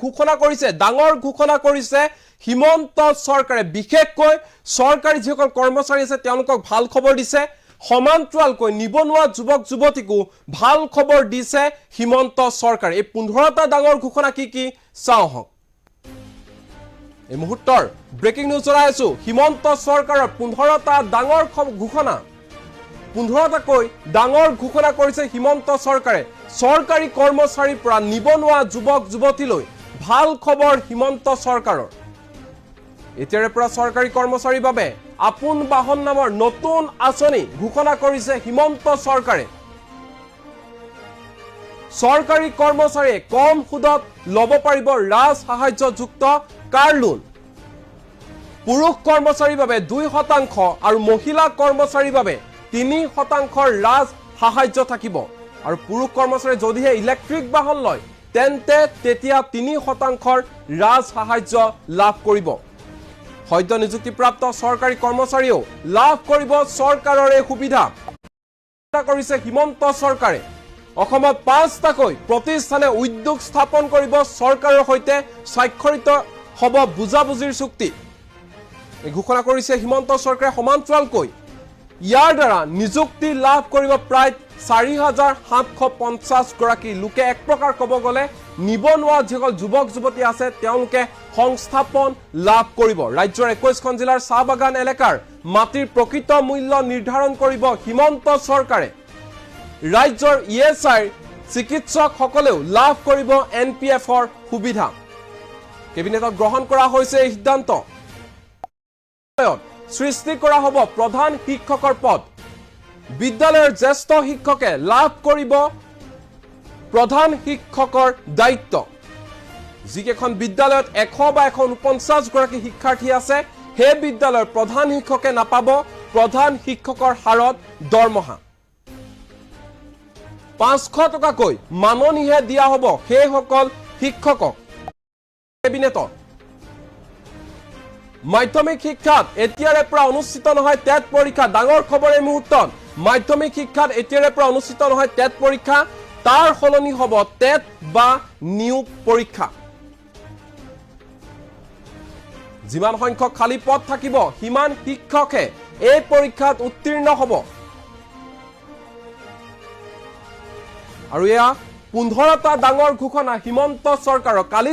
ঘোষণা কৰিছে ডাঙৰ ঘোষণা কৰিছে হিমন্ত চৰকাৰে বিশেষকৈ চৰকাৰী যিসকল কৰ্মচাৰী আছে তেওঁলোকক ভাল খবৰ দিছে সমান্তৰালকৈ নিবনুৱা যুৱক যুৱতীকো ভাল খবৰ দিছে হিমন্ত চৰকাৰে এই 15টা ডাঙৰ ঘোষণা কি চাওঁ হওক এই মুহূৰ্তৰ ব্ৰেকিং নিউজ জনাই আছো হিমন্ত চৰকাৰৰ 15টা ডাঙৰ ঘোষণা 15টাকৈ ডাঙৰ ঘোষণা কৰিছে হিমন্ত চৰকাৰে চৰকাৰী কৰ্মচাৰীৰ পৰা নিবনুৱা যুৱক যুৱতীলৈ ভাল খবৰ হিমন্ত চৰকাৰৰ এতিয়াৰে পৰা চৰকাৰী কৰ্মচাৰীৰ বাবে আপোন বাহন নামৰ নতুন আঁচনি ঘোষণা কৰিছে হিমন্ত চৰকাৰে চৰকাৰী কৰ্মচাৰীয়ে কম সুদত ল'ব পাৰিব ৰাজ সাহায্যযুক্ত কাৰ লোন পুৰুষ কৰ্মচাৰীৰ বাবে 2% আৰু মহিলা কৰ্মচাৰীৰ বাবে 3% ৰাজ সাহায্য থাকিব আৰু পুৰুষ কৰ্মচাৰী যদিহে ইলেক্ট্ৰিক বাহন লয় তেন্তে তেতিয়া 3% ৰাজ সাহায্য লাভ কৰিব সদ্য নিযুক্তিপ্ৰাপ্ত চৰকাৰী কৰ্মচাৰীও লাভ কৰিব চৰকাৰৰ এই সুবিধা কৰিছে হিমন্ত চৰকাৰে অসমত 5টাকৈ প্ৰতিষ্ঠানে উদ্যোগ স্থাপন কৰিব চৰকাৰৰ সৈতে স্বাক্ষৰিত হ'ব বুজাবুজিৰ চুক্তি এই ঘোষণা কৰিছে হিমন্ত চৰকাৰে সমান্তৰালকৈ ইয়াৰ দ্বাৰা নিযুক্তি লাভ কৰিব প্ৰায় 4750 গৰাকী লোকে এক প্ৰকাৰ ক'ব গ'লে নিবনুৱা যিসকল যুৱক যুৱতী আছে তেওঁলোকে সংস্থাপন লাভ কৰিব ৰাজ্যৰ 21খন জিলাৰ চাহ বাগান এলেকাৰ মাটিৰ প্ৰকৃত মূল্য নিৰ্ধাৰণ কৰিব হিমন্ত চৰকাৰে ৰাজ্যৰ ইএছআই চিকিৎসকসকলেও লাভ কৰিব এনপিএফৰ সুবিধা কেবিনেটত গ্ৰহণ কৰা হৈছে এই সিদ্ধান্ত সৃষ্টি কৰা হ'ব প্ৰধান শিক্ষকৰ পদ বিদ্যালয়ৰ জ্যেষ্ঠ শিক্ষকে লাভ কৰিব প্ৰধান শিক্ষকৰ দায়িত্ব যিকেখন বিদ্যালয়ত 100 বা 149 গৰাকী শিক্ষাৰ্থী আছে হে বিদ্যালয়ৰ প্ৰধান শিক্ষকে নাপাব প্ৰধান শিক্ষকৰ হাৰত দৰমহা 500 টকাকৈ মাননিহে দিয়া হ'ব হে সকল শিক্ষকক কেবিনেটত মাধ্যমিক শিক্ষাত এতিয়াৰে পৰা অনুষ্ঠিত নহয় টেট পৰীক্ষা ডাঙৰ খবৰ এই মুহূৰ্তত মাধ্যমিক শিক্ষাত এতিয়াৰে পৰা অনুষ্ঠিত নহয় টেট পৰীক্ষা তাৰ সলনি হ'ব টেট বা নিয়োগ পৰীক্ষা যিমান সংখ্যক খালী পদ থাকিব সিমান শিক্ষকে এই পৰীক্ষাত উত্তীৰ্ণ হ'ব আৰু এয়া 15টা ডাঙৰ ঘোষণা হিমন্ত চৰকাৰৰ কালি